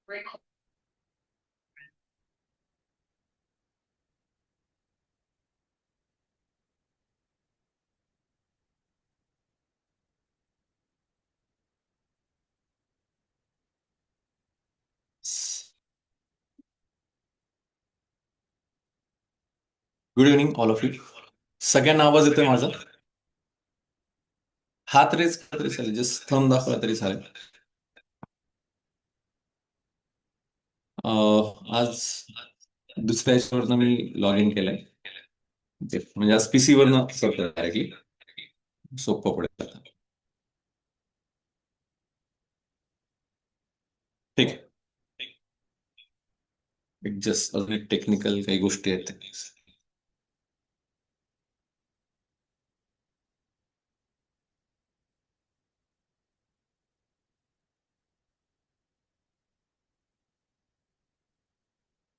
Good evening all of you. सगळ्यांना आवाज येतोय माझा? हात रेच केला तरी चालेल, जस्ट थंब दाखवला तरी चालेल. आज दुसऱ्या याच्यावरनं मी लॉग इन केलंय. म्हणजे आज पीसी वरनं करतोय डायरेक्टली. सोपं पडेल आता. ठीक आहे. एक जस्ट अजून एक टेक्निकल काही गोष्टी आहेत.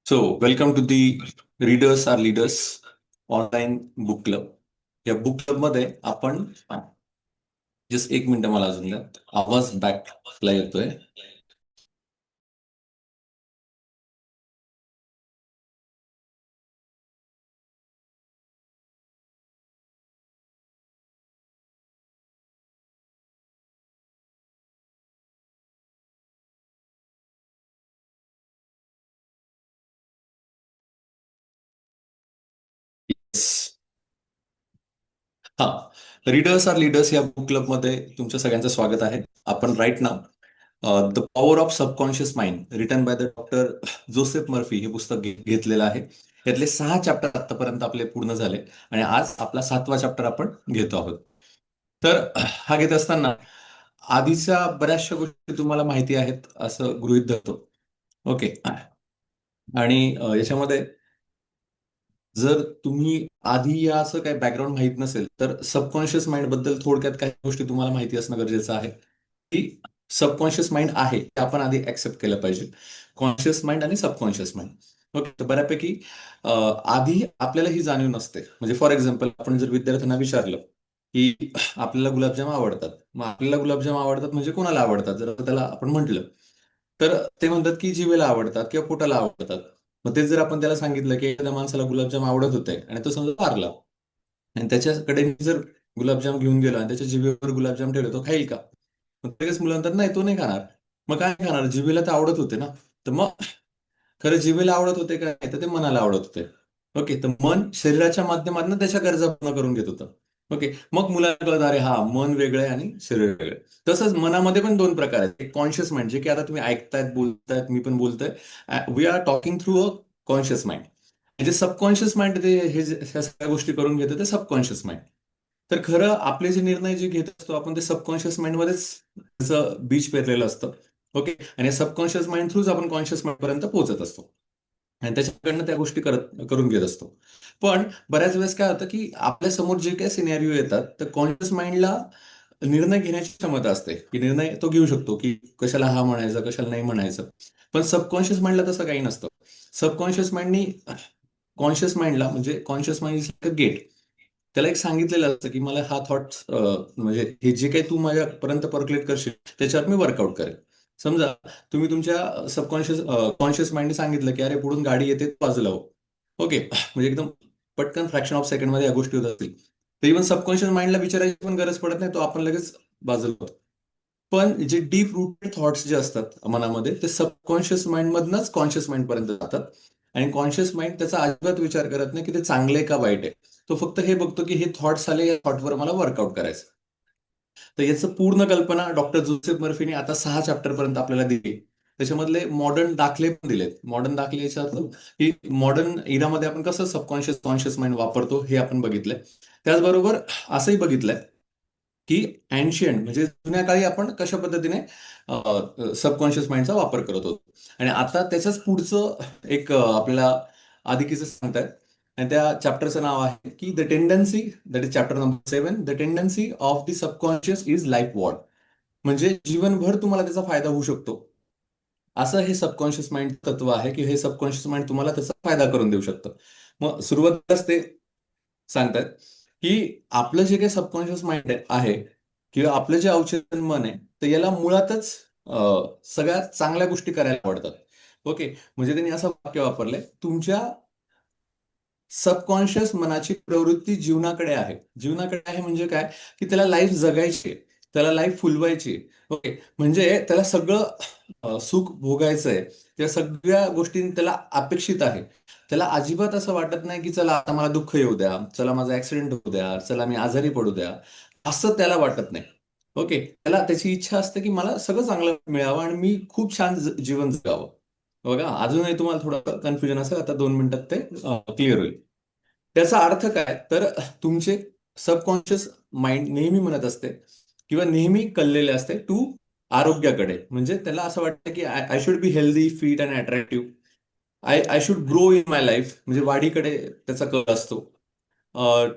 So welcome to the readers are leaders online book club. या बुक क्लब मध्ये आपण जस्ट एक मिनिट मला अजून द्या. आवाज बॅकला येतोय. हा, रीडर्स आर लीडर्स या बुक क्लबमध्ये तुमच्या सगळ्यांचं स्वागत आहे. आपण राईट नाव the power of subconscious mind written by the doctor Joseph Murphy हे पुस्तक घेतलेलं आहे. यातले 6 चॅप्टर आतापर्यंत आपले पूर्ण झाले आणि आज आपला 7वा चॅप्टर आपण घेतो आहोत. तर हा घेत असताना आधीच्या बऱ्याचशा गोष्टी तुम्हाला माहिती आहेत असं गृहीत धरतो. ओके. आणि याच्यामध्ये जर तुम्ही आधी या असं काही बॅकग्राऊंड माहित नसेल तर सबकॉन्शियस माइंड बद्दल थोडक्यात काही गोष्टी तुम्हाला माहिती असणं गरजेचं आहे. की सबकॉन्शियस माइंड आहे ते आपण आधी ऍक्सेप्ट केलं पाहिजे. कॉन्शियस माइंड आणि सबकॉन्शियस माइंड ओके. तर बऱ्यापैकी आधी आपल्याला ही जाणीव नसते. म्हणजे फॉर एक्झाम्पल आपण जर विद्यार्थ्यांना विचारलं की आपल्याला गुलाबजाम आवडतात, मग आपल्याला गुलाबजाम आवडतात म्हणजे कोणाला आवडतात जर त्याला आपण म्हटलं तर ते म्हणतात की जिभेला आवडतात किंवा पोटाला आवडतात. मग तेच जर आपण त्याला सांगितलं की एखाद्या माणसाला गुलाबजाम आवडत होते आणि तो समजा वारला आणि त्याच्याकडे मी जर गुलाबजाम घेऊन गेलो आणि त्याच्या जिभेवर गुलाबजाम ठेवले तो खाईल का? मग लगेच मुलं म्हणतात नाही तो नाही खाणार. मग काय खाणार? जिभेला तर आवडत होते ना. तर मग खरं जिभेला आवडत होते का नाही तर ते मनाला आवडत होते. ओके. तर मन शरीराच्या माध्यमातून त्याच्या गरजा पूर्ण करून घेत होतं. ओके. मग मुलाला कळत अरे हा मन वेगळं आहे आणि शरीर वेगळं आहे. तसंच मनामध्ये पण 2 प्रकार आहेत. एक कॉन्शियस माइंड जे की आता तुम्ही ऐकतायत बोलतायत मी पण बोलतोय. We are talking through a conscious mind. म्हणजे सबकॉन्शियस माइंड ते ह्या सगळ्या गोष्टी करून घेतं ते सबकॉन्शियस माइंड. तर खरं आपले जे निर्णय जे घेत असतो आपण ते सबकॉन्शियस माइंडमध्येच त्याचं बीज पेरलेलं असतं. ओके. आणि सबकॉन्शियस माइंड थ्रूच आपण कॉन्शियस माइंड पर्यंत पोहोचत असतो आणि त्याच्याकडनं त्या गोष्टी करून घेत असतो. पण बऱ्याच वेळेस काय होतं की आपल्या समोर जे काही सिनॅरिओ येतात तर कॉन्शियस माइंडला निर्णय घेण्याची क्षमता असते की निर्णय तो घेऊ शकतो की कशाला हा म्हणायचं कशाला नाही म्हणायचं. पण सबकॉन्शियस माइंडला तसं काही नसतं. सबकॉन्शियस माइंडनी कॉन्शियस माइंडला म्हणजे conscious mind is like a gate. त्याला एक सांगितलेलं असतं की मला हा थॉट्स म्हणजे हे जे काही तू माझ्यापर्यंत पर्क्युलेट करशील त्याच्यावर मी वर्कआउट करेल. समजा तुम्ही तुमच्या सबकॉन्शियस कॉन्शियस माइंडने सांगितलं की अरे पुढून गाडी येते बाजूला हो. ओके. म्हणजे एकदम पटकन फ्रॅक्शन ऑफ सेकंडमध्ये या गोष्टी होत असतील तर इव्हन सबकॉन्शियस माइंडला विचारायची पण गरज पडत नाही, तो आपण लगेच बाजूला होतो. पण जे डीप रूटेड थॉट्स जे असतात मनामध्ये ते सबकॉन्शियस माइंड मधनच कॉन्शियस माइंड पर्यंत जातात. आणि कॉन्शियस माइंड त्याचा अजिबात विचार करत नाही की ते चांगले का वाईट आहे. तो फक्त हे बघतो की हे थॉट्स आले या थॉटवर मला वर्कआउट करायचं. तर याचं पूर्ण कल्पना डॉक्टर जोसेफ मर्फीने आता 6 चॅप्टर पर्यंत आपल्याला दिली. त्याच्यामधले मॉडर्न दाखले पण दिलेत. मॉडर्न दाखले याच्यात की मॉडर्न इरामध्ये आपण कसं सबकॉन्शियस कॉन्शियस माइंड वापरतो हे आपण बघितलंय. त्याचबरोबर असंही बघितलंय की अँशियंट म्हणजे जुन्या काळी आपण कशा पद्धतीने सबकॉन्शियस माइंडचा वापर करत होतो. आणि आता त्याच्याच पुढचं एक आपल्याला आधिकीचं सांगतायत. आणि त्या चॅप्टरचं नाव आहे की the tendency that is chapter number 7 the tendency of the subconscious is life war. म्हणजे जीवनभर तुम्हाला त्याचा फायदा होऊ शकतो असं हे सबकॉन्शियस माइंड तत्व आहे की हे सबकॉन्शियस माइंड तुम्हाला त्याचा फायदा करून देऊ शकतं. मग सुरुवातीलाच ते सांगतात की आपलं जे काही सबकॉन्शियस माइंड आहे किंवा आपलं जे अवचेतन मन आहे तर याला मुळातच सगळ्यात चांगल्या गोष्टी करायला आवडतात. ओके. म्हणजे त्यांनी असं वाक्य वापरलंय, तुमच्या सबकॉन्शियस मनाची प्रवृत्ती जीवनाकडे आहे. जीवनाकडे आहे म्हणजे काय? की त्याला लाईफ जगायची आहे. त्याला लाईफ फुलवायची आहे. ओके. म्हणजे त्याला सगळं सुख भोगायचंय. त्या सगळ्या गोष्टी त्याला अपेक्षित आहे. त्याला अजिबात असं वाटत नाही, की चला आता मला दुःख येऊ द्या, चला माझा ऍक्सिडेंट होऊ द्या, चला मी आजारी पडू द्या. असं त्याला वाटत नाही. ओके. त्याला त्याची इच्छा असते, की मला सगळं चांगलं मिळावं आणि मी खूप छान जीवन जगावं. बघा, अजूनही तुम्हाला थोडं कन्फ्युजन असेल, आता 2 मिनिटात ते क्लिअर होईल. त्याचा अर्थ काय? तर तुमचे सबकॉन्शियस माइंड नेहमी म्हणत असते किंवा नेहमी कललेले असते टू आरोग्याकडे. म्हणजे त्याला असं वाटतं की I I should be healthy, fit and attractive. I should grow in my life, म्हणजे वाढीकडे त्याचा कल असतो.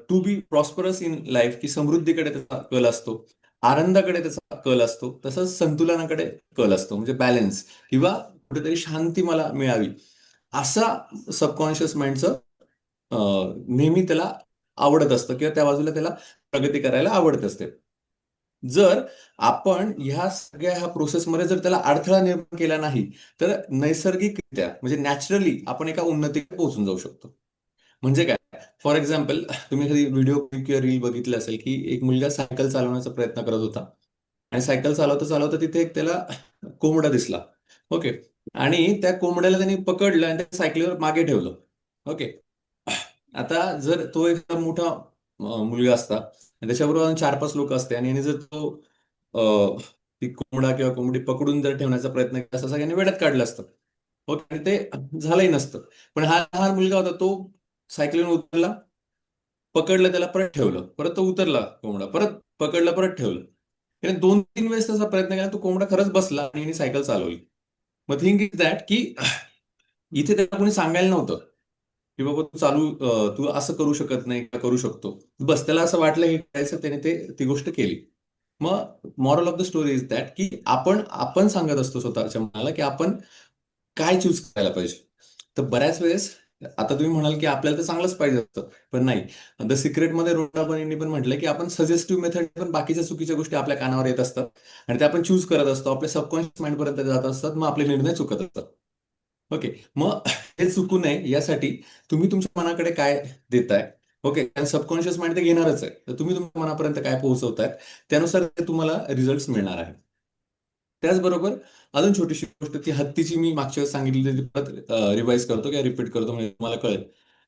To be prosperous in life, की समृद्धीकडे त्याचा कल असतो. आनंदाकडे त्याचा कल असतो. तसंच संतुलनाकडे कल असतो, म्हणजे बॅलन्स किंवा कुठेतरी शांती मला मिळावी, असा सबकॉन्शियस माइंडचं नेहमी त्याला आवडत असतं किंवा त्या बाजूला त्याला प्रगती करायला आवडत असते. जर आपण ह्या प्रोसेसमध्ये जर त्याला अडथळा निर्माण केला नाही, तर नैसर्गिकरित्या म्हणजे नॅचरली आपण एका उन्नतीकडे पोहोचून जाऊ शकतो. म्हणजे काय? फॉर एक्झाम्पल, तुम्ही एखादी व्हिडिओ किंवा रील बघितली असेल, की एक मुलगा सायकल चालवण्याचा प्रयत्न करत होता आणि सायकल चालवता चालवता तिथे एक त्याला कोंबडा दिसला. ओके. आणि त्या कोंबड्याला त्यांनी पकडलं आणि त्या सायकलीवर मागे ठेवलं. ओके. आता जर तो एक मोठा मुलगा असता आणि त्याच्याबरोबर 4-5 लोक असते आणि याने जर तो ती कोंबडा किंवा कोंबडी पकडून जर ठेवण्याचा प्रयत्न केला असता, सगळ्यांनी वेड्यात काढलं असतं. ओके. आणि ते झालंही नसतं. पण हा लहान मुलगा होता, तो सायकलीवरून उतरला, पकडलं, त्याला परत ठेवलं, परत तो उतरला कोंबडा, परत पकडलं, परत ठेवलं. त्याने 2-3 वेळेस तसा प्रयत्न केला, तो कोंबडा खरंच बसला आणि याने सायकल चालवली. मग थिंक इज दॅट की इथे त्याला कोणी सांगायला नव्हतं, की बाबा तू असं करू शकत नाही का करू शकतो. बस त्याला असं वाटलं हे करायचं, त्याने ती गोष्ट केली. मग moral of the story is that की आपण आपण सांगत असतो स्वतःच्या मनाला, की आपण काय चूज करायला पाहिजे. तर बऱ्याच वेळेस आता तुम्ही म्हणाल, की आपल्याला तर चांगलंच पाहिजे होतं. पण नाही. द सिक्रेटमध्ये रोहन बनींनी पण म्हटलंय, की आपण सजेस्टिव्ह मेथड पण बाकीच्या चुकीच्या गोष्टी आपल्या कानावर येत असतात आणि ते आपण चूज करत असतो. आपल्या सबकॉन्शियस माइंड पर्यंत जात असतात. मग आपले निर्णय चुकत असतात. ओके. मग हे चुकू नये यासाठी तुम्ही तुमच्या मनाकडे काय देताय. ओके. कारण सबकॉन्शियस माइंड ते घेणारच आहे. तर तुम्ही तुमच्या मनापर्यंत काय पोहोचवताय, त्यानुसार ते तुम्हाला रिझल्ट मिळणार आहे. त्याचबरोबर अजून छोटीशी गोष्ट, ती हत्तीची मी मागच्या वेळेस सांगितली, ती परत रिवाईज करतो किंवा रिपीट करतो, म्हणजे तुम्हाला कळेल,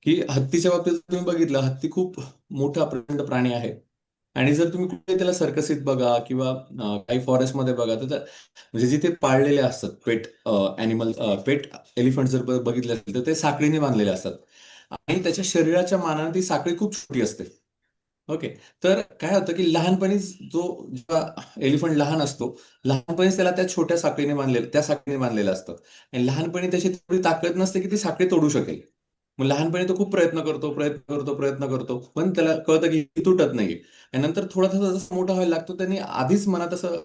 की हत्तीच्या बाबतीत जर तुम्ही बघितलं, हत्ती खूप मोठा प्रचंड प्राणी आहे. आणि जर तुम्ही कुठे त्याला सर्कसीत बघा किंवा काही फॉरेस्टमध्ये बघा, तर म्हणजे जिथे पाळलेले असतात पेट अॅनिमल, पेट एलिफंट जर बघितले असेल, तर ते साखळीने बांधलेले असतात आणि त्याच्या शरीराच्या मानाने ती साखळी खूप छोटी असते. ओके. तर काय होतं, की लहानपणीच जेव्हा एलिफंट लहान असतो, लहानपणीच त्याला त्या साखळीने बांधलेलं असतं आणि लहानपणी त्याची तेवढी ताकद नसते, की ती साखळी तोडू शकेल. मग लहानपणी तो खूप प्रयत्न करतो, पण त्याला कळतं, की ही तुटत नाहीये. आणि नंतर थोडा-थोडा जसं मोठा व्हायला लागतो, त्याने आधीच मनात असं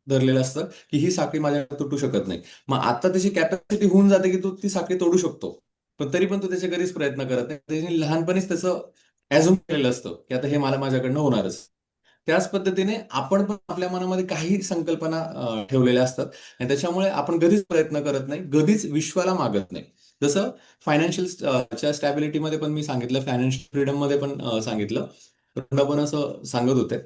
धरलेलं असतं, की ही साखळी माझ्याकडे तुटू शकत नाही. मग आता त्याची कॅपॅसिटी होऊन जाते, की तो ती साखळी तोडू शकतो. पण तरी पण तो त्याच्या घरीच प्रयत्न करत नाही. त्याने लहानपणीच त्याचं ॲझ्युम केलेलं असतं, की आता हे माझ्याकडनं होणारच. त्याच पद्धतीने आपण पण आपल्या मनामध्ये काही संकल्पना ठेवलेल्या असतात आणि त्याच्यामुळे आपण कधीच प्रयत्न करत नाही, कधीच विश्वाला मागत नाही. जसं फायनान्शियल च्या स्टॅबिलिटीमध्ये पण मी सांगितलं, फायनान्शियल फ्रीडममध्ये पण सांगितलं. रोहन पण असं सांगत होते,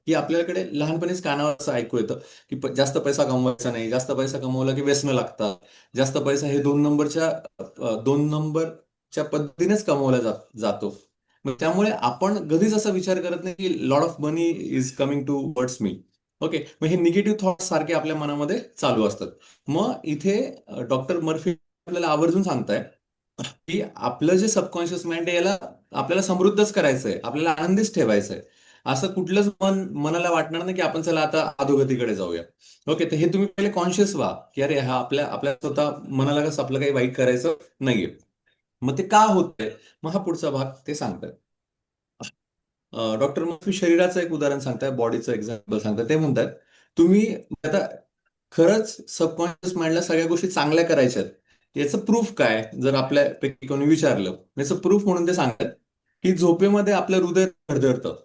की आपल्याकडे लहानपणीच कानावर असं ऐकू येतं, की जास्त पैसा कमवायचा नाही, जास्त पैसा कमवला की व्यसनं लागतात. जास्त पैसा हे 2 नंबरच्या पद्धतीनेच कमवला जातो. मग त्यामुळे आपण कधीच असा विचार करत नाही, की lot of money is coming towards me. Okay. मग हे निगेटिव्ह थॉट्स सारखे आपल्या मनामध्ये चालू असतात. मग इथे डॉक्टर मर्फी आपल्याला आवर्जून सांगताय, की आपलं जे सबकॉन्शियस माइंड आहे, याला आपल्याला समृद्धच करायचंय, आपल्याला आनंदीच ठेवायचंय. असं कुठलंच मनाला वाटणार नाही, की आपण चला आता अधोगतीकडे जाऊया. ओके. तर हे तुम्ही पहिले कॉन्शियस व्हा, की अरे हा आपल्या आपल्या स्वतः मनाला कसं आपलं काही वाईट करायचं नाहीये. मग ते का होतंय? मग हा पुढचा भाग ते सांगतात. डॉक्टर मर्फी शरीराचं एक उदाहरण सांगताय, बॉडीचं एक्झाम्पल सांगताय. ते म्हणतात, तुम्ही आता खरंच सबकॉन्शियस माइंडला सगळ्या गोष्टी चांगल्या करायच्यात, याचं प्रूफ काय? जर आपल्यापैकी कोणी विचारलं, याचं प्रूफ म्हणून ते सांगतात, की झोपेमध्ये आपलं हृदय धडधडतं.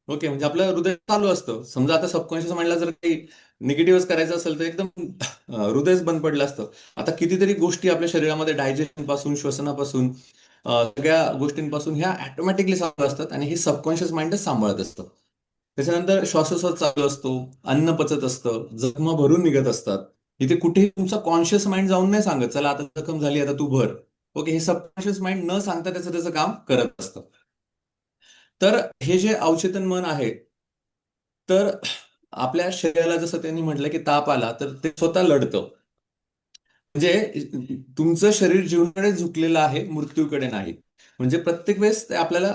ओके, म्हणजे आपलं हृदय चालू असतं. समजा आता सबकॉन्शियस माइंडला जर काही निगेटिव्ह करायचं असेल तर एकदम हृदयच बंद पडलं असतं. आता कितीतरी गोष्टी आपल्या शरीरामध्ये डायजेशन पासून, श्वसनापासून, सगळ्या गोष्टींपासून ह्या ऑटोमॅटिकली चालू असतात आणि हे सबकॉन्शियस माइंडच सांभाळत असतं. त्याच्यानंतर श्वासोच्छ्वास चालू असतो, अन्न पचत असतं, जखमा भरून निघत असतात. इथे कुठेही तुमचा कॉन्शियस माइंड जाऊन नाही सांगत, चला आता जखम झाली आता तू भर. ओके, हे सबकॉन्शियस माइंड न सांगता त्याचं त्याचं काम करत असतं. तर हे जे अवचेतन मन आहे, तर आपल्या शरीराला जसं त्यांनी म्हटलं की ताप आला तर ते स्वतः लढतं. म्हणजे तुमचं शरीर जीवनाकडे झुकलेलं आहे, मृत्यूकडे नाही. म्हणजे प्रत्येक वेळेस ते आपल्याला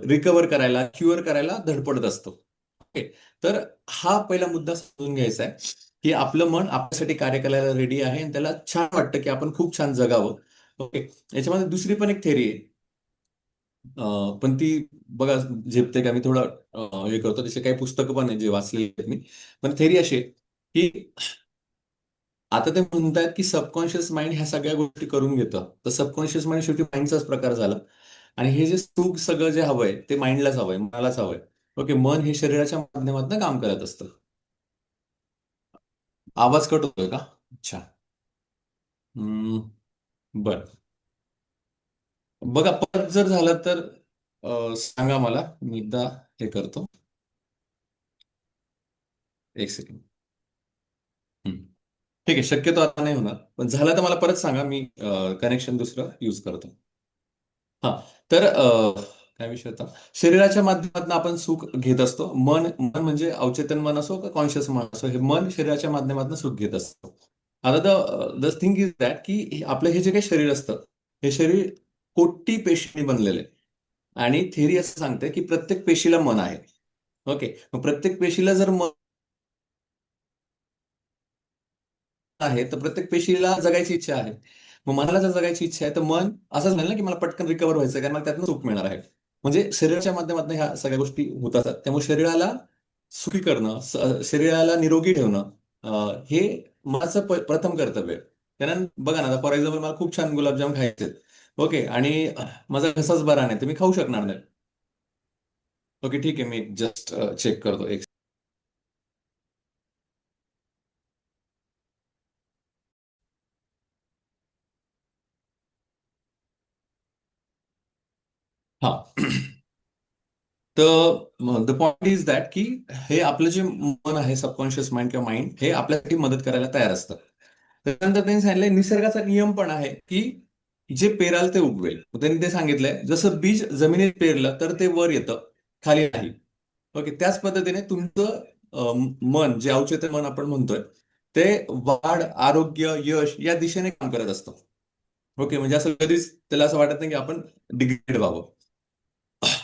रिकव्हर करायला, क्युअर करायला धडपडत असतं. ओके. तर हा पहिला मुद्दा समजून घ्यायचा आहे, की आपलं मन आपल्यासाठी कार्य करायला रेडी आहे आणि त्याला छान वाटतं, की आपण खूप छान जगावं. ओके. याच्यामध्ये दुसरी पण एक थेअरी आहे. पण ती बघा झेपते का, मी थोडं हे करतो. तसे काही पुस्तकं पण आहेत जे वाचलेली आहेत मी. पण थेअरी अशी आहे, की आता ते म्हणतात की सबकॉन्शियस माइंड ह्या सगळ्या गोष्टी करून घेतं. तर सबकॉन्शियस माइंड शेवटी माइंडचाच प्रकार झाला. आणि हे जे सुख सगळं जे हवंय ते माइंडलाच हवंय, मनालाच हवंय. ओके, मन हे शरीराच्या माध्यमातून काम करत असतं. आवाज कट होतोय का? अच्छा. हम्म, बरं. बघा परत जर झालं तर सांगा मला, मी एकदा हे करतो. एक सेकंड. हम्म. ठीक आहे, शक्यतो आता नाही होणार, पण झालं तर मला परत सांगा, मी कनेक्शन दुसरं यूज करतो. हा. तर काय विषय होता. शरीराच्या माध्यमातून आपण सुख घेत असतो. मन मन म्हणजे अवचेतन मन असो का कॉन्शियस मन असो, हे मन शरीराच्या माध्यमातून सुख घेत असतं. आता द थिंग इज दॅट की आपलं हे जे काही शरीर असतं, हे शरीर कोटी पेशींनी बनलेलं आहे. आणि थेअरी असं सांगते की प्रत्येक पेशीला मन आहे. ओके, मग प्रत्येक पेशीला जर मन आहे तर प्रत्येक पेशीला जगायची इच्छा आहे. मग मनाला जर जगायची इच्छा आहे तर मन असंच म्हणेल ना की मला पटकन रिकव्हर व्हायचं आहे, कारण मला त्यातनं सुख मिळणार आहे. म्हणजे शरीराच्या माध्यमातून ह्या सगळ्या गोष्टी होत असतात. त्यामुळे शरीराला सुखी करणं, शरीराला निरोगी ठेवणं, हे माझं प्रथम कर्तव्य आहे. कारण बघा ना, फॉर एक्झाम्पल मला खूप छान गुलाबजाम खायचे आहेत. ओके, आणि माझा घसाच बरा नाही तर मी खाऊ शकणार नाही. ओके, ठीक आहे, मी जस्ट चेक करतो एक. हा. तर द पॉइंट इज दॅट की हे आपलं जे मन आहे, सबकॉन्शियस माइंड किंवा माइंड, हे आपल्यासाठी मदत करायला तयार असतं. त्यानंतर त्यांनी सांगितलंय निसर्गाचा नियम पण आहे की जे पेराल ते उगवेल. मग त्यांनी ते सांगितलंय, जसं बीज जमिनीत पेरलं तर ते वर येतं, खाली नाही. ओके, त्याच पद्धतीने तुमचं मन, जे अवचेतन मन आपण म्हणतोय, ते वाढ, आरोग्य, यश या दिशेने काम करत असतं. ओके, म्हणजे असं कधीच त्याला असं वाटत नाही की आपण डिग्रेड व्हावं.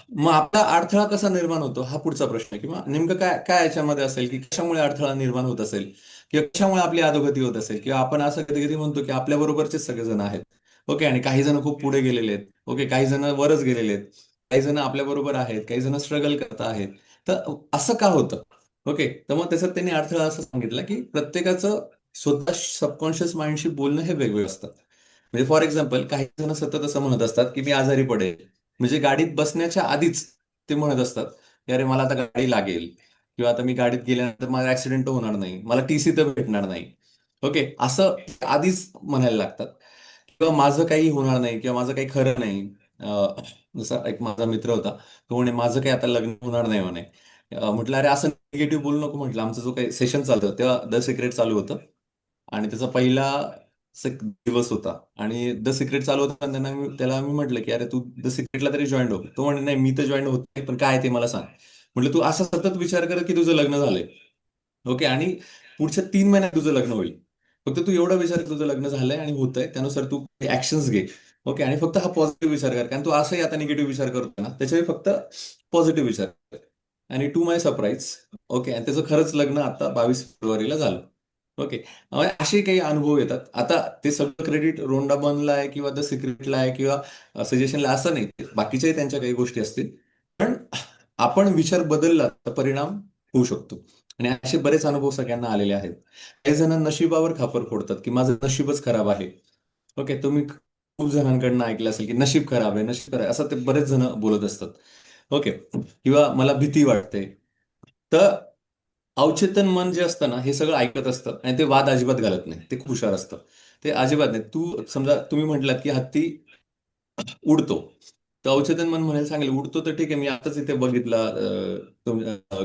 मग आपला अडथळा कसा निर्माण होतो हा पुढचा प्रश्न आहे. किंवा नेमकं काय काय याच्यामध्ये असेल, की कशामुळे अडथळा निर्माण होत असेल, किंवा कशामुळे आपली अधोगती होत असेल, किंवा आपण असं कधी कधी म्हणतो की आपल्या बरोबरचे सगळेजण आहेत. ओके, आणि काही जण खूप पुढे गेलेले आहेत. ओके, काही जण वरच गेलेले आहेत. काही जण आपल्या बरोबर आहेत, काही जण स्ट्रगल करत आहेत. तर असं का होतं? ओके, तर मग त्याच्यात त्यांनी अडथळा असं सांगितलं की प्रत्येकाचं स्वतः सबकॉन्शियस माइंडशी बोलणं हे वेगवेगळं असतं. म्हणजे फॉर एक्झाम्पल काही जण सतत असं म्हणत असतात की मी आजारी पडेल. म्हणजे गाडीत बसण्याच्या आधीच ते म्हणत असतात की अरे मला आता गाडी लागेल, किंवा आता मी गाडीत गेल्यानंतर मला ऍक्सिडेंट तर होणार नाही, मला टीसी तर भेटणार नाही. ओके, असं आधीच म्हणायला लागतात. किंवा माझं काही होणार नाही, किंवा माझं काही खरं नाही. जसा एक माझा मित्र होता, तो म्हणे माझं काही आता लग्न होणार नाही म्हणे. म्हटलं अरे असं निगेटिव्ह बोलू नको म्हटलं. आमचं जो काही सेशन चालतं तेव्हा द सिक्रेट चालू होतं, आणि त्याचा पहिला दिवस होता. आणि द सिक्रेट चालू होता आणि त्याला मी म्हटलं की अरे तू द सिक्रेटला तरी जॉईन हो. तो म्हणे नाही मी तर जॉईन होत नाही, पण काय आहे ते मला सांग. म्हटलं तू असा सतत विचार कर की तुझं लग्न झालंय. ओके, आणि पुढच्या 3 महिन्यात तुझं लग्न होईल. फक्त तू एवढा विचार कर तुझं लग्न झालंय आणि होतंय, त्यानुसार तू ऍक्शन्स घे. ओके, आणि फक्त हा पॉझिटिव्ह विचार कर, कारण तू असंही आता निगेटिव्ह विचार करतो ना, त्याच्यावेळी फक्त पॉझिटिव्ह विचार कर. आणि टू माय सरप्राईज, ओके, आणि त्याचं खरंच लग्न आता 22 फेब्रुवारीला झालं. ओके. असे काही अनुभव येतात. आता ते सगळं क्रेडिट रोंडा बर्नला आहे किंवा द सिक्रेटला आहे किंवा सजेशनला, असं नाही. बाकीच्याही त्यांच्या काही गोष्टी असतील. पण आपण विचार बदलला तर परिणाम होऊ शकतो. आणि असे बरेच अनुभव सगळ्यांना आलेले आहेत. काही जण नशिबावर खापर फोडतात की माझं नशीबच खराब आहे. ओके, तुम्ही खूप जणांकडनं ऐकलं असेल की नशीब खराब आहे, नशीब खराब आहे, असं ते बरेच जण बोलत असतात. ओके, किंवा मला भीती वाटते. तर अवचेतन मन जे असतं ना, हे सगळं ऐकत असतं आणि ते वाद अजिबात घालत नाही. ते खूप हुशार असतं. ते अजिबात नाही. समजा तुम्ही म्हटलात की हत्ती उडतो. तर अवचेतन मन म्हणायला सांगेल उडतो तर ठीक आहे, मी आताच इथे बघितलं,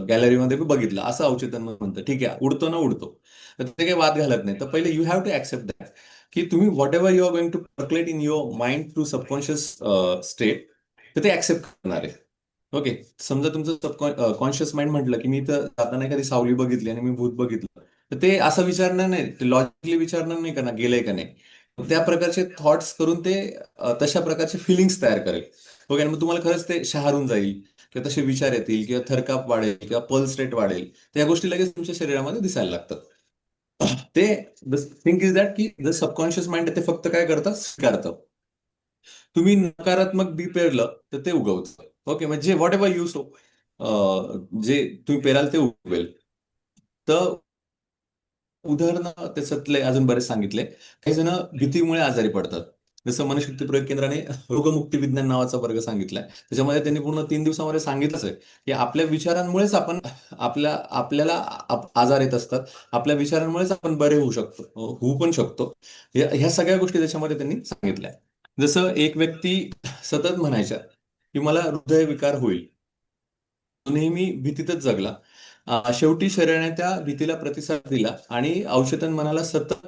गॅलरीमध्ये मी बघितलं, असं अवचेतन मन म्हणतं. ठीक आहे, उडतो ना उडतो. तर ते काही वाद घालत नाही. तर पहिले you have to accept that, की तुम्ही whatever you are going to percolate in your mind through subconscious state, तर ते ऍक्सेप्ट करणार आहे. ओके. समजा तुमचं सबकॉन्शियस माइंड म्हटलं की मी तर जाताना एखादी सावली बघितली आणि मी भूत बघितलं, तर ते असं विचारणार नाही, ते लॉजिकली विचारणार नाही का ना गेलंय का नाही. त्या प्रकारचे थॉट्स करून ते तशा प्रकारचे फिलिंग्स तयार करेल. ओके. आणि मग तुम्हाला खरंच ते शहारून जाईल किंवा तसे विचार येतील किंवा थरकाप वाढेल किंवा पल्स रेट वाढेल. त्या गोष्टी लगेच तुमच्या शरीरामध्ये दिसायला लागतात. ते द थिंग इज दॅट की द सबकॉन्शियस माइंड ते फक्त काय करतं, स्वीकारतं. तुम्ही नकारात्मक बी पेरलं तर ते उगवतं. ओके. म्हणजे व्हॉट एव्हर यू सो, जे तुम्ही पेराल ते उगवेल. तर उदाहरणं त्याच्यातले अजून बरेच सांगितले. काही जण भीतीमुळे आजारी पडतात. जसं मनशक्ती प्रयोग केंद्राने रोगमुक्ती विज्ञान नावाचा वर्ग सांगितलाय. त्याच्यामध्ये त्यांनी पूर्ण 3 दिवसामध्ये सांगितलंच आहे, की आपल्या विचारांमुळेच आपण आपल्याला आजार येत असतात. आपल्या विचारांमुळेच आपण बरे होऊ शकतो, होऊ पण शकतो. ह्या सगळ्या गोष्टी त्याच्यामध्ये त्यांनी सांगितल्या. जसं एक व्यक्ती सतत म्हणायच्या, की मला हृदयविकार होईल. तो नेहमी भीतीतच जगला. शेवटी शरीराने त्या भीतीला प्रतिसाद दिला आणि औषधन मनाला सतत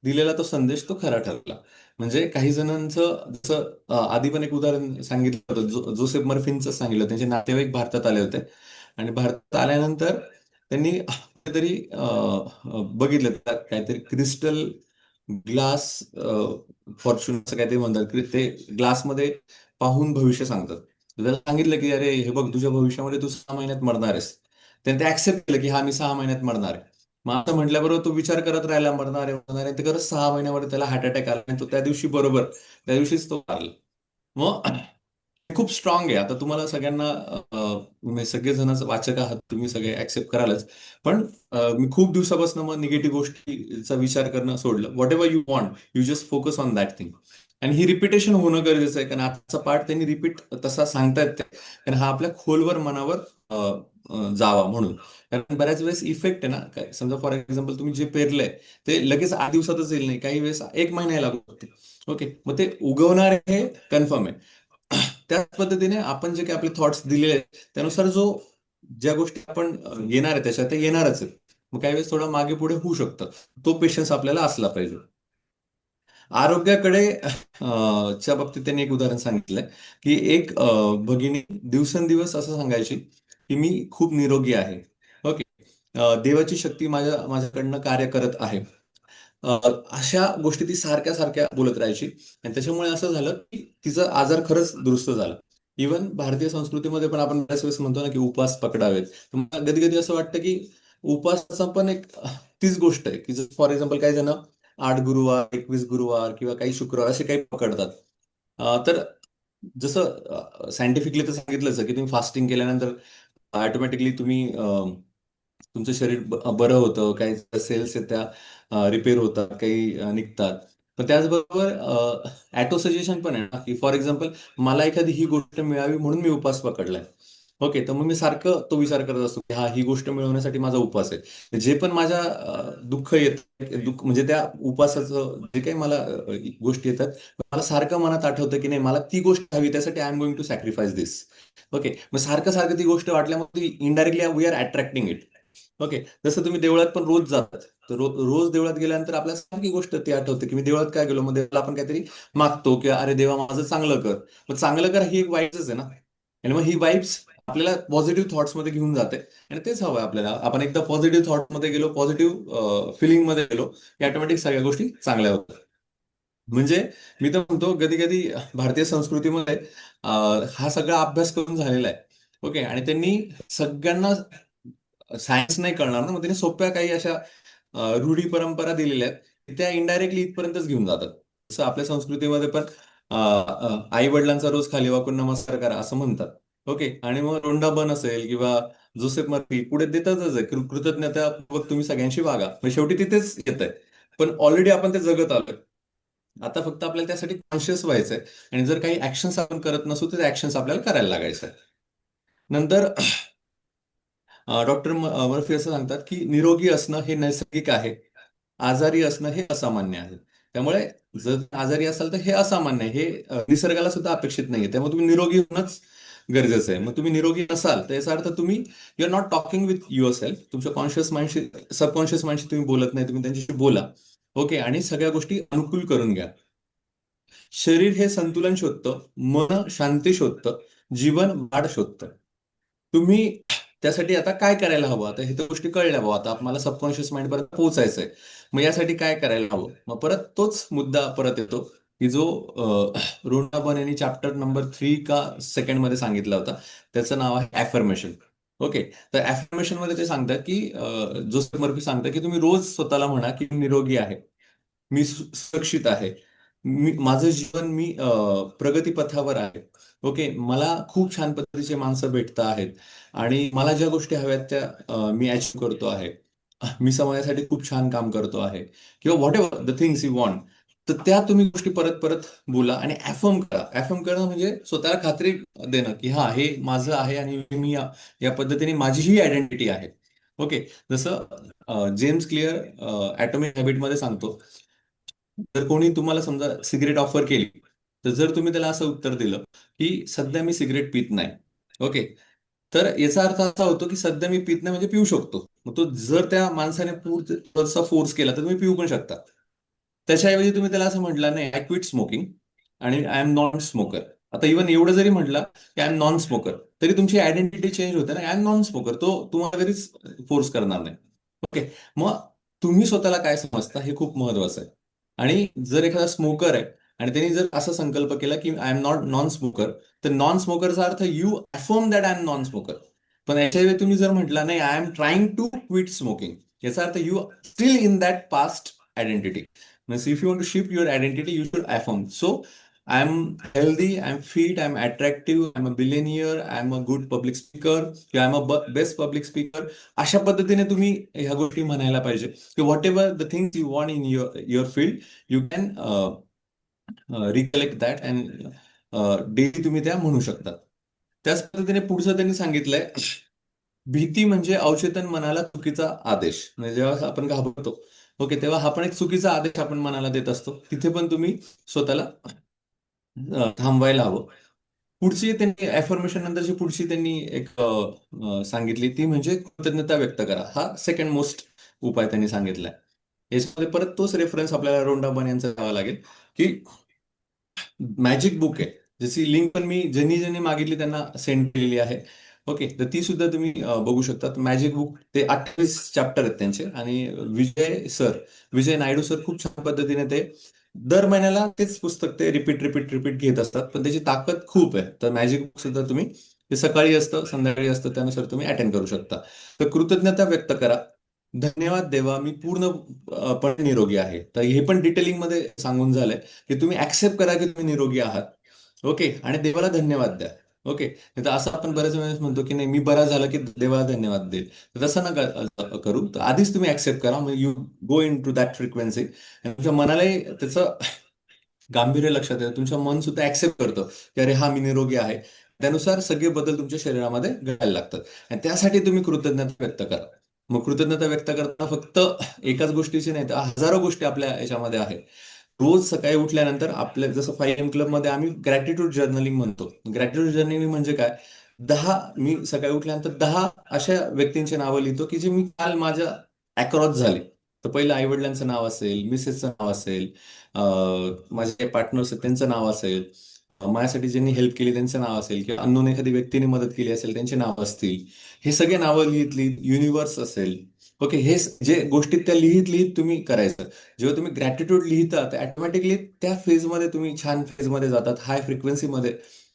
दिलेला तो संदेश तो खरा ठरला. म्हणजे काही जणांचं जसं आधी पण एक उदाहरण सांगितलं होतं, जोसेफ मर्फींचं सांगितलं. त्यांचे नातेवाईक भारतात आले होते आणि भारतात आल्यानंतर त्यांनी काहीतरी बघितलं, काहीतरी क्रिस्टल ग्लास फॉर्च्यून असं काहीतरी म्हणतात, की ते ग्लासमध्ये पाहून भविष्य सांगतात. तर त्याला सांगितलं की अरे हे बघ, तुझ्या भविष्यामध्ये तू 6 महिन्यात मरणार आहेस. त्याने ते ऍक्सेप्ट केलं की हा, मी 6 महिन्यात मरणार आहे. मग आता म्हटल्याबरोबर तो विचार करत राहिला, मरणार आहे मरणार आहे. ते खरंच 6 महिन्यामध्ये त्याला हार्ट अटॅक आला आणि तो त्या दिवशी बरोबर त्या दिवशीच तो वारला. मग खूप स्ट्रॉंग आहे. आता तुम्हाला सगळ्यांना म्हणजे सगळेजणच वाचक आहात तुम्ही, सगळे ऍक्सेप्ट करालच. पण मी खूप दिवसापासून मग निगेटिव्ह गोष्टीचा विचार करणं सोडलं. What ever you want, you just focus on that thing. आणि ही रिपिटेशन होणं गरजेचं आहे, कारण आजचा पार्ट त्यांनी रिपीट तसा सांगतायत ते, कारण हा आपल्या खोलवर मनावर अ, जावा म्हणून. कारण बऱ्याच वेळेस इफेक्ट आहे ना, काय समजा फॉर एक्झाम्पल तुम्ही जे पेरलंय ते लगेच 8 दिवसातच येईल नाही, काही वेळेस 1 महिना लागू शकते. ओके. मग ते उगवणार हे कन्फर्म आहे. त्याच पद्धतीने आपण जे काही आपले थॉट्स दिलेले आहेत त्यानुसार ज्या गोष्टी आपण येणार आहे त्याच्यात ते येणारच आहेत. मग काही वेळेस थोडं मागे पुढे होऊ शकतं. तो पेशन्स आपल्याला असला पाहिजे. आरोग्याकडे च्या बाबतीत त्यांनी एक उदाहरण सांगितलंय, की एक भगिनी दिवसेंदिवस असं सांगायची, की मी खूप निरोगी आहे. ओके. देवाची शक्ती माझ्याकडनं कार्य करत आहे. अ, अशा गोष्टी ती सारख्या सारख्या बोलत राहायची आणि त्याच्यामुळे असं झालं की तिचा आजार खरंच दुरुस्त झाला. इव्हन भारतीय संस्कृतीमध्ये पण आपण बऱ्याच वेळेस म्हणतो ना की उपवास पकडावेत. तर मला कधी कधी असं वाटतं की उपवासाचा पण एक तीच गोष्ट आहे, की फॉर एक्झाम्पल काही जण 8 गुरुवार, 21 गुरुवार किंवा काही शुक्रवार असे काही पकडतात. तर जसं सायंटिफिकली तर सांगितलंच आहे की तुम्ही फास्टिंग केल्यानंतर ऑटोमॅटिकली तुमचं शरीर बरं होतं, काही सेल्स आहेत त्या रिपेअर होतात, काही निघतात. पण त्याचबरोबर ॲटो सजेशन पण आहे ना, की फॉर एक्झाम्पल मला एखादी ही गोष्ट मिळावी म्हणून मी उपवास पकडलाय. ओके. तर मग मी सारखं तो विचार करत असतो, की हा, ही गोष्ट मिळवण्यासाठी माझा उपवास आहे. जे पण माझ्या दुःख येत दुःख म्हणजे त्या उपवासाचं जे काही मला गोष्टी येतात, मला सारखं मनात आठवतं, की नाही मला ती गोष्ट हवी, त्यासाठी I am going to sacrifice this. Okay. मग सारखं सारखं ती गोष्ट वाटल्यामुळे indirectly we are attracting it. Okay. जसं तुम्ही देवळात पण रोज जातात. तर रोज देवळात गेल्यानंतर आपल्याला सारखी गोष्ट ती आठवते, की मी देवळात काय गेलो, मग देवाला आपण काहीतरी मागतो, की अरे देवा माझं चांगलं कर. मग चांगलं कर ही एक वाईबच आहे ना. आणि मग ही वाईब्स आपल्याला पॉझिटिव्ह थॉट्स मध्ये घेऊन जाते. आणि तेच हवं आपल्याला. आपण एकदा पॉझिटिव्ह थॉट मध्ये गेलो, पॉझिटिव्ह फिलिंग मध्ये गेलो, की ऑटोमॅटिक सगळ्या गोष्टी चांगल्या होतात. म्हणजे मी तर म्हणतो कधी कधी भारतीय संस्कृतीमध्ये अ, हा सगळा अभ्यास करून झालेला आहे. ओके. आणि त्यांनी सगळ्यांना सायन्स नाही कळणार ना, मग त्यांनी सोप्या काही अशा रूढी परंपरा दिलेल्या आहेत, की त्या इनडायरेक्टली इथपर्यंतच घेऊन जातात. जसं आपल्या संस्कृतीमध्ये पण आई वडिलांचा रोज खाली वाकून नमस्कार करा असं म्हणतात. ओके. आणि मग रोंडा असेल किंवा जोसेफ मर्फी पुढे देतातच आहे, कृतज्ञतापूर्वक तुम्ही सगळ्यांशी वागा. मग शेवटी तिथेच येत आहे. पण ऑलरेडी आपण ते जगत आलोय. आता फक्त आपल्याला त्यासाठी कॉन्शियस व्हायचंय. आणि जर काही ऍक्शन्स आपण करत नसू तर ऍक्शन्स आपल्याला करायला लागायचं आहे. नंतर डॉक्टर मर्फी असं सांगतात की निरोगी असणं हे नैसर्गिक आहे, आजारी असणं हे असामान्य आहे. त्यामुळे जर आजारी असाल तर हे असामान्य आहे, हे निसर्गाला सुद्धा अपेक्षित नाहीये. त्यामुळे तुम्ही निरोगी होणंच गरजेचं आहे. मग तुम्ही निरोगी नसाल तर याचा अर्थ तुम्ही you are not talking with yourself. तुमच्या कॉन्शियस माइंडशी, सबकॉन्शियस माइंडशी तुम्ही बोलत नाही, तुम्ही त्यांच्याशी बोला. ओके, आणि सगळ्या गोष्टी अनुकूल करून घ्या. शरीर हे संतुलन शोधतं, मन शांती शोधतं, जीवन वाढ शोधतं. तुम्ही त्यासाठी आता काय करायला हवं? आता हे तर गोष्टी कळल्या बाबा, आता आपल्याला सबकॉन्शियस माइंड पर्यंत पोहोचायचंय. मग यासाठी काय करायला हवं? मग परत तोच मुद्दा परत येतो की जो रोंडा यांनी चॅप्टर नंबर 3 का सेकंड मध्ये सांगितला होता. त्याचं नाव आहे ऍफर्मेशन. ओके. तर ऍफर्मेशन मध्ये ते सांगतात की जोसेफ मर्फी सांगतात की तुम्ही रोज स्वतःला म्हणा की मी निरोगी आहे, मी सुरक्षित आहे, माझं जीवन, मी प्रगतीपथावर आहे. ओके, मला खूप छान पद्धतीचे माणसं भेटत आहेत आणि मला ज्या गोष्टी हव्यात त्या मी अचीव्ह करतो आहे. मी समाजासाठी खूप छान काम करतो आहे, किंवा what ever the things you want. तर त्या तुम्ही गोष्टी परत परत बोला आणि ऍफर्म करा. ऍफर्म करणं म्हणजे स्वतःला खात्री देणं की हा, हे माझं आहे आणि मी या या पद्धतीने माझी ही आयडेंटिटी आहे. ओके. जसं जेम्स क्लिअर ॲटॉमिक हॅबिटमध्ये सांगतो, जर कोणी तुम्हाला समजा सिगरेट ऑफर केली, तर जर तुम्ही त्याला असं उत्तर दिलं की सध्या मी सिगरेट पित नाही. ओके. तर याचा अर्थ असा होतो की सध्या मी पित नाही म्हणजे पिऊ शकतो. मग तो जर त्या माणसाने थोडासा फोर्स केला तर तुम्ही पिऊ पण शकता. त्याच्याऐवजी तुम्ही त्याला असं म्हटलं, नाही, आय क्विट स्मोकिंग आणि आय एम नॉन स्मोकर. आता इव्हन एवढं जरी म्हटलं की आय एम नॉन स्मोकर, तरी तुमची आयडेंटिटी चेंज होते ना. आय एम नॉन स्मोकर, तो तुम्हाला कधीच फोर्स करणार नाही. ओके. मग तुम्ही स्वतःला काय समजता हे खूप महत्वाचं आहे. आणि जर एखादा स्मोकर आहे आणि त्यांनी जर असा संकल्प केला की I am not non smoker, तर नॉन स्मोकरचा अर्थ you affirm that I am non smoker. पण याच्यावेळी तुम्ही जर म्हटला, नाही, I am trying to quit smoking, याचा अर्थ you still in that past identity. Means if you want to shift your identity, you should affirm. So I'm healthy, I'm fit, I'm attractive, I'm a billionaire, I'm a good public speaker, किंवा I'm a best public speaker. अशा पद्धतीने तुम्ही ह्या गोष्टी म्हणायला पाहिजे की what ever the things you want in your field, you can recollect that and daily तुम्ही त्या म्हणू शकता. त्याच पद्धतीने पुढचं त्यांनी सांगितलंय, भीती म्हणजे अवचेतन मनाला चुकीचा आदेश. म्हणजे जेव्हा आपण घाबरतो, ओके, तेव्हा हा पण एक चुकीचा आदेश आपण मनाला देत असतो. तिथे पण तुम्ही स्वतःला थांबवायला हवं. पुढची त्यांनी ऍफर्मेशन नंतरची पुढची त्यांनी एक सांगितली, ती म्हणजे कृतज्ञता व्यक्त करा. हा सेकंड मोस्ट उपाय त्यांनी सांगितलाय. याच्यामध्ये परत तोच रेफरन्स आपल्याला रोंडा बन यांचा द्यावा लागेल की मॅजिक बुक आहे, ज्याची लिंक पण मी ज्यांनी ज्यांनी मागितली त्यांना सेंड केलेली आहे. ओके, तर ती सुद्धा तुम्ही बघू शकता. मॅजिक बुक, ते 28 चॅप्टर आहेत त्यांचे. आणि विजय नायडू सर खूप छान पद्धतीने ते दर महिन्याला तेच पुस्तक ते रिपीट रिपीट रिपीट घेत असतात, पण त्याची ताकद खूप आहे. तर मॅजिक बुक सुद्धा तुम्ही, ते सकाळी असतं, संध्याकाळी असतं, त्यानुसार तुम्ही अटेंड करू शकता. तर कृतज्ञता व्यक्त करा. धन्यवाद देवा, मी पूर्णपणे निरोगी आहे. तर हे पण डिटेलिंग मध्ये सांगून झालंय की तुम्ही ऍक्सेप्ट करा की तुम्ही निरोगी आहात. ओके, आणि देवाला धन्यवाद द्या. ओके. नाही तर असं आपण बऱ्याच वेळेस म्हणतो की नाही, मी बरा झाला की देवाला धन्यवाद देईल. तर तसं नका करू. तर आधीच तुम्ही ऍक्सेप्ट करा, मग you go into that frequency. तुमच्या मनालाही त्याचं गांभीर्य लक्षात येतं. तुमचं मन सुद्धा ऍक्सेप्ट करतं की अरे हा, मी निरोगी आहे. त्यानुसार सगळे बदल तुमच्या शरीरामध्ये घडायला लागतात. आणि त्यासाठी तुम्ही कृतज्ञता व्यक्त करा. मग कृतज्ञता व्यक्त करताना फक्त एकाच गोष्टीची नाही, तर हजारो गोष्टी आपल्या याच्यामध्ये आहेत. रोज सकाळी उठल्यानंतर आपल्या, जसं 5 AM क्लबमध्ये आम्ही ग्रॅटिट्यूड जर्नलिंग म्हणतो. ग्रॅटिट्यूड जर्नलिंग म्हणजे काय? मी सकाळी उठल्यानंतर 10 अशा व्यक्तींची नावं लिहितो की जे मी काल माझ्या अक्रॉस झाले. तर पहिलं आई वडिलांचं नाव असेल, मिसेसचं नाव असेल, माझे काही पार्टनर्स आहेत त्यांचं नाव असेल, माझ्यासाठी ज्यांनी हेल्प केली त्यांचं नाव असेल, किंवा अननोन एखादी व्यक्तीने मदत केली असेल त्यांची नाव असतील. हे सगळे नावं लिहित लिहित, युनिव्हर्स असेल. ओके, हे जे गोष्टी त्या लिहित लिहित तुम्ही करायचं. जेव्हा तुम्ही ग्रॅटिट्यूड लिहिता तर ऑटोमॅटिकली त्या फेजमध्ये तुम्ही, छान फेजमध्ये जातात, हाय फ्रिक्वेन्सीमध्ये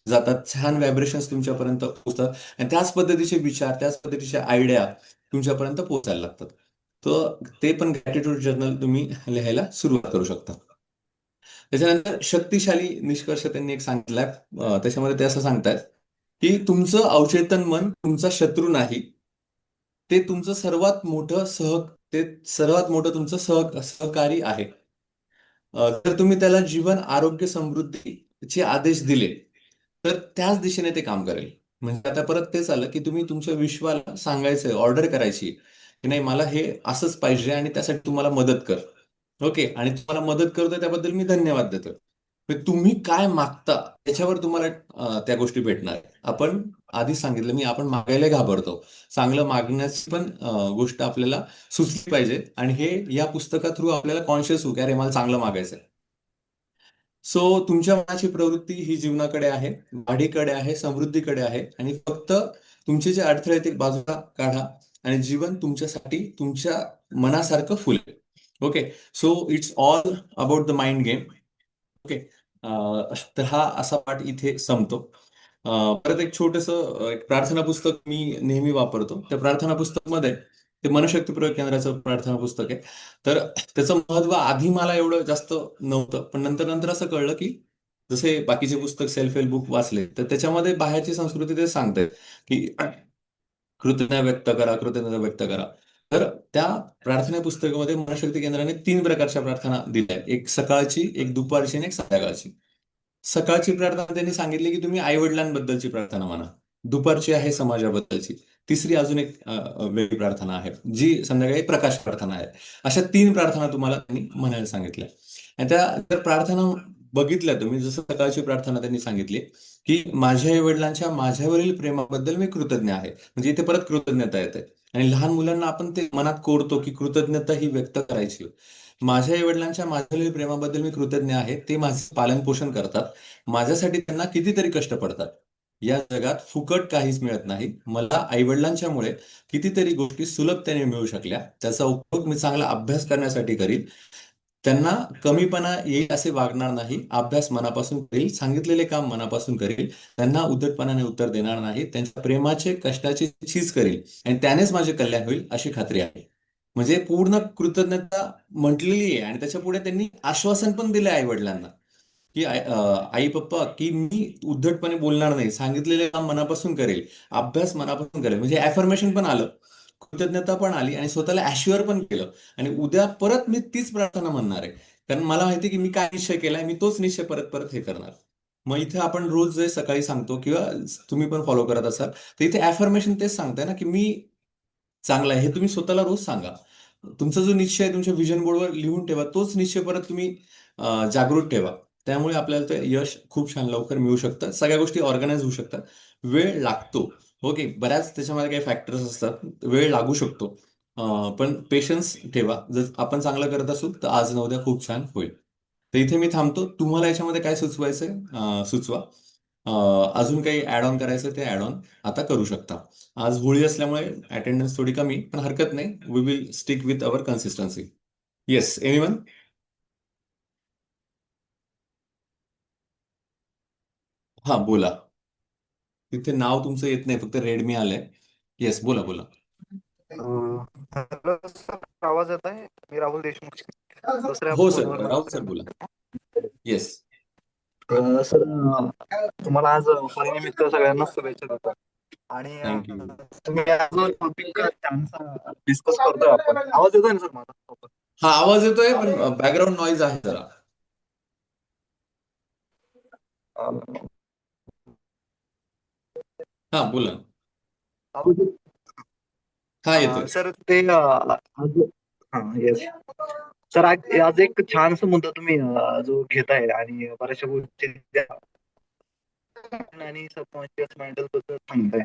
जातात, छान व्हायब्रेशन्स तुमच्यापर्यंत पोहोचतात. आणि त्याच पद्धतीचे विचार, त्याच पद्धतीच्या आयडिया तुमच्यापर्यंत पोहोचायला लागतात. तर ते पण ग्रॅटिट्यूड जर्नल तुम्ही लिहायला सुरुवात करू शकता. त्याच्यानंतर शक्तिशाली निष्कर्ष त्यांनी एक सांगितलाय. त्याच्यामध्ये ते असं सांगतायत की तुमचं अवचेतन मन तुमचा शत्रू नाही, ते तुमचं सर्वात मोठं तुमचं सहकारी आहे. जर तुम्ही त्याला जीवन, आरोग्य, समृद्धीचे आदेश दिले, तर त्याच दिशेने ते काम करेल. म्हणजे आता परत तेच आलं की तुम्ही तुमच्या विश्वाला सांगायचंय, ऑर्डर करायची की नाही मला हे असंच पाहिजे आणि त्यासाठी तुम्हाला मदत कर. ओके, आणि तुम्हाला मदत करतोय त्याबद्दल मी धन्यवाद देतोय. म्हणजे तुम्ही काय मागता त्याच्यावर तुम्हाला त्या गोष्टी भेटणार आहेत. आपण आधी सांगितलं मी, आपण मागायला घाबरतो. चांगलं मागण्याची पण गोष्ट आपल्याला सुचली पाहिजे, आणि हे या पुस्तका थ्रू आपल्याला कॉन्शियस होऊ की अरे मला चांगलं मागायचंय. सो तुमच्या मनाची प्रवृत्ती ही जीवनाकडे आहे, वाढीकडे आहे, समृद्धीकडे आहे, आणि फक्त तुमचे जे अडथळे आहेत ते बाजूला काढा आणि जीवन तुमच्यासाठी तुमच्या मनासारखं फुलेल. Okay. So it's all about the mind game. Okay. तर हा असा पाठ इथे संपतो. परत एक छोटस एक प्रार्थना पुस्तक मी नेहमी वापरतो. त्या प्रार्थना पुस्तकमध्ये ते मनशक्ती प्रयोग केंद्राचं प्रार्थना पुस्तक आहे. तर त्याचं महत्व आधी मला एवढं जास्त नव्हतं, पण नंतर नंतर असं कळलं की जसे बाकीचे पुस्तक सेल्फ हेल्प बुक वाचले तर त्याच्यामध्ये बाहेरची संस्कृती ते सांगते की कृतज्ञता व्यक्त करा, कृतज्ञता व्यक्त करा. तर त्या प्रार्थना पुस्तकामध्ये मनशक्ती केंद्राने 3 प्रकारच्या प्रार्थना दिल्या आहेत. एक सकाळची, एक दुपारची आणि एक संध्याकाळची. सकाळची प्रार्थना त्यांनी सांगितली की तुम्ही आई वडिलांबद्दलची प्रार्थना म्हणा. दुपारची आहे समाजाबद्दलची. तिसरी अजून एक वेगळी प्रार्थना आहे, जी संध्याकाळी प्रकाश प्रार्थना आहे. अशा 3 प्रार्थना तुम्हाला त्यांनी म्हणायला सांगितल्या. आणि त्या जर प्रार्थना बघितल्या तुम्ही, जसं सकाळची प्रार्थना त्यांनी सांगितली की माझ्या आई वडिलांच्या माझ्यावरील प्रेमाबद्दल मी कृतज्ञ आहे. म्हणजे इथे परत कृतज्ञता येते. आणि लहान मुलांना आपण ते मनात कोरतो की कृतज्ञता ही व्यक्त करायची. माझ्या आई वडिलांच्या माझ्यावरील प्रेमाबद्दल मी कृतज्ञ आहे. ते माझे पालन पोषण करतात. माझ्यासाठी त्यांना कितीतरी कष्ट पडतात. या जगात फुकट काहीच मिळत नाही. मला आई-वडिलांच्यामुळे कितीतरी गोष्टी सुलभतेने मिळू शकल्या. त्याचा उपयोग मी चांगला अभ्यास करण्यासाठी करीन. त्यांना कमीपणा येईल असे वागणार नाही. अभ्यास मनापासून करील, सांगितलेले काम मनापासून करील. त्यांना उद्धटपणाने उत्तर देणार नाही. त्यांच्या प्रेमाचे, कष्टाची चीज करील आणि त्यानेच माझे कल्याण होईल अशी खात्री आहे. म्हणजे पूर्ण कृतज्ञता म्हटलेली आहे, आणि त्याच्या पुढे त्यांनी आश्वासन पण दिलं आई-वडिलांना. की आई पप्पा की मी उद्धटपणे बोलणार नाही, सांगितलेले काम मनापासून करेल, अभ्यास मनापासून करेल. म्हणजे ऍफर्मेशन पण आलं, कृतज्ञता पण आली, आणि स्वतःला ऍश्युअर पण केलं. आणि उद्या परत मी तीच प्रार्थना म्हणणार आहे, कारण मला माहिती आहे की मी काय निश्चय केलाय, मी तोच निश्चय परत परत हे करणार. मग इथे आपण रोज जे सकाळी सांगतो किंवा तुम्ही पण फॉलो करत असाल, तर इथे ऍफर्मेशन तेच सांगताय ना की मी चांगला आहे, हे तुम्ही स्वतःला रोज सांगा. तुमचा जो निश्चय आहे तुमच्या विजन बोर्डवर लिहून ठेवा, तोच निश्चय परत तुम्ही जागृत ठेवा. त्यामुळे आपल्याला ते यश खूप छान लवकर मिळू शकतं. सगळ्या गोष्टी ऑर्गनाइज होऊ शकतात. वेळ लागतो. ओके. बऱ्याच त्याच्यामध्ये काही फॅक्टर्स असतात. वेळ लागू शकतो. पण पेशन्स ठेवा. जर आपण चांगलं करत असू तर आज ना उद्या खूप छान होईल. तर इथे मी थांबतो. तुम्हाला याच्यामध्ये काय सुचवायचंय सुचवा. अजून काही ऍड ऑन करायचं ते ऍड ऑन आता करू शकता. आज होळी असल्यामुळे अटेंडन्स थोडी कमी, पण हरकत नाही. We will stick with our consistency. Yes, anyone? हा, बोला. तिथे नाव तुमचं येत नाही, फक्त रेडमी आलंय. येस, बोला बोला. हॅलो सर, आवाज येत आहे? मी राहुल देशमुख दुसऱ्या हो सर, फोनवर राऊत सर बोला. येस. सर, तुम्हाला आज होळीनिमित्त सगळ्यांना शुभेच्छा देतो. आणि थँक्यू. तुम्ही आज जो टॉपिक छानसा डिस्कस करतोय आपण, आवाज येतोय ना सर माझा? हा, आवाज येतोय पण बॅकग्राऊंड नॉईज आहे जरा. हा, बोला. आवाज हा, येतोय. सर ते आज हा येस सर, आज एक छानसा मुद्दा तुम्ही जो घेताय आणि बऱ्याचशा गोष्टी आणि सबकॉन्शियस माइंड बद्दल सांगताय,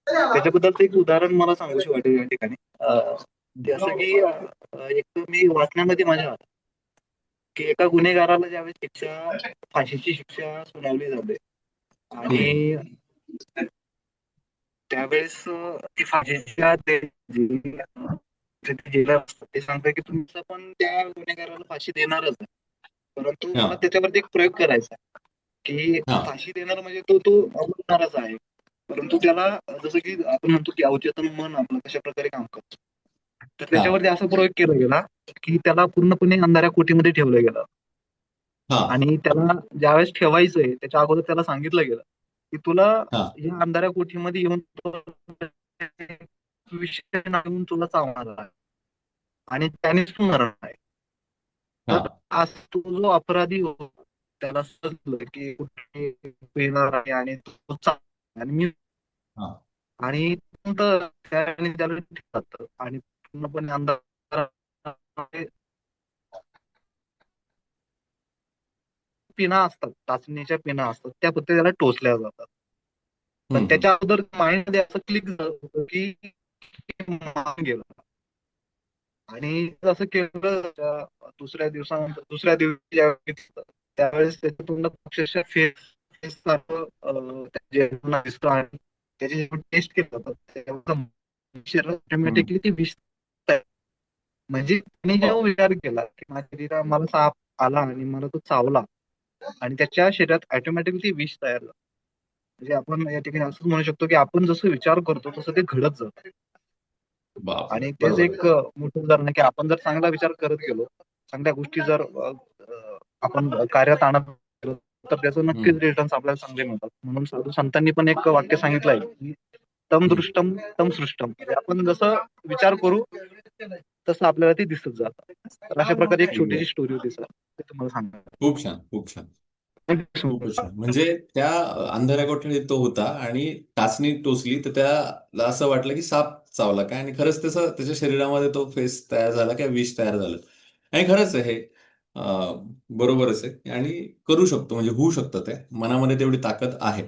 त्याच्याबद्दलचं एक उदाहरण मला सांगूशी वाटेल या ठिकाणी. ते असं की एक तर मी वाचण्यामध्ये माझ्या की एका गुन्हेगाराला ज्यावेळेस फाशीची शिक्षा सुनावली जाते हम्म. आणि त्यावेळेस ती फाशीच्या जेलर असतात ते सांगतात की तुमचं पण त्या गुन्हेगाराला फाशी देणारच आहे. परंतु हा मला त्याच्यावरती एक प्रयोग करायचा आहे की हा फाशी देणार म्हणजे तो तो अमरणारच आहे. परंतु त्याला जसं की आपण म्हणतो की अवचेतन मन आपलं कशा प्रकारे काम करतो, तर हा त्याच्यावरती असा प्रयोग केला गेला की त्याला पूर्णपणे अंधाऱ्या कोठीमध्ये ठेवलं गेलं. हा आणि त्याला ज्यावेळेस ठेवायचंय त्याच्या अगोदर त्याला सांगितलं गेलं की तुला हा या अंधाऱ्या कोठीमध्ये येऊन विषय नाही तुला चावणार आहे आणि त्यानेच तू मरण आहे. हा तर आज तो जो अपराधी होता त्याला समजलं की कुठे येणार आहे आणि तो आणि मी हा. आणि त्याने त्याला ठेवतात आणि पूर्णपणे अंधारामध्ये पिना असतात, टाचणीच्या पिना असतात, त्या फक्त त्याला टोचल्या जातात. पण हम्म. त्याच्या अगोदर माइंडमध्ये असं क्लिक झालं होतं की हे मारून गेलं. आणि असं केलं दुसऱ्या दिवशी ज्यावेळी त्यावेळेस त्याच्या तोंडात अक्षरशः फेस सारखं जेवण दिसतं आणि त्याची टेस्ट केलं जातं तेव्हा शरीरात हम्म. ऑटोमॅटिकली ती विष तयार. म्हणजे त्याने जेव्हा विचार केला की माझ्या शरीरात मला साप आला आणि मला तो चावला आणि त्याच्या शरीरात ऑटोमॅटिकली ती विष तयार झाली. म्हणजे आपण या ठिकाणी असं म्हणू शकतो की आपण जसं विचार करतो तसं ते घडत जातं. बापरे, आणि तेच बरोबर आहे. एक मोठं उदाहरण आहे की आपण जर चांगला विचार करत गेलो, चांगल्या गोष्टी जर आपण कार्यात आणत गेलो, तर त्याचं नक्कीच हम्म. रिटर्न्स आपल्याला चांगले मिळतात. म्हणून साधू संतांनी पण एक वाक्य सांगितलंय की तम हम्म. दृष्टम तम सृष्टम. म्हणजे आपण जसं विचार करू तसं आपल्याला ते दिसत जातं. तर अशा प्रकारे एक छोटीशी Exactly. स्टोरी होती सर, ते तुम्हाला सांगा. खूप छान, खूप छान. खूपच छान. म्हणजे त्या अंधाऱ्या कोठडीत तो होता आणि टाचणी टोचली तर त्याला असं वाटलं की साप चावला काय, आणि खरंच तसं त्याच्या शरीरामध्ये तो फेस तयार झाला किंवा विष तयार झालं. आणि खरंच आहे हे बरोबरच आहे आणि करू शकतो, म्हणजे होऊ शकतं, ते मनामध्ये तेवढी ताकद आहे.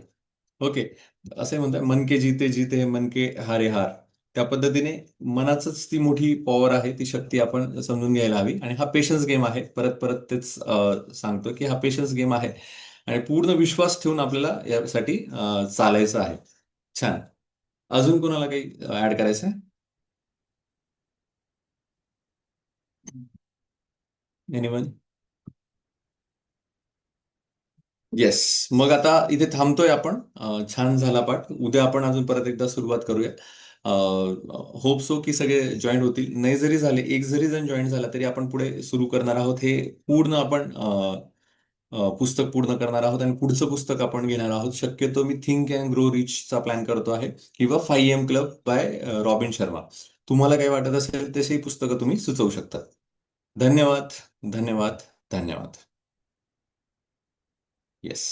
ओके. असे म्हणतात, मन के जीते जीते मन के हारे हार. त्या पद्धतीने मनाचंच ती मोठी पॉवर आहे, ती शक्ती आपण समजून घ्यायला हवी. आणि हा पेशन्स गेम आहे. परत परत तेच सांगतो की हा पेशन्स गेम आहे आणि पूर्ण विश्वास ठेवून आपल्याला यासाठी चालायचं आहे. छान. अजून कोणाला काही ऍड करायचं आहे? एनिवन? येस. मग आता इथे थांबतोय आपण. छान झाला पाठ. उद्या आपण अजून परत एकदा सुरुवात करूया. होप सो की सगळे जॉईन होतील. नाही जरी झाले, एक जरी जण जॉईन झाला तरी आपण पुढे सुरू करणार आहोत. हे पूर्ण आपण पुस्तक पूर्ण करणार आहोत आणि पुढचं पुस्तक आपण घेणार आहोत. शक्यतो मी थिंक अँड ग्रो रिचचा प्लॅन करतो आहे, किंवा 5 AM club by Robin Sharma. तुम्हाला काही वाटत असेल तशी पुस्तकं तुम्ही सुचवू शकता. धन्यवाद, धन्यवाद, धन्यवाद. येस.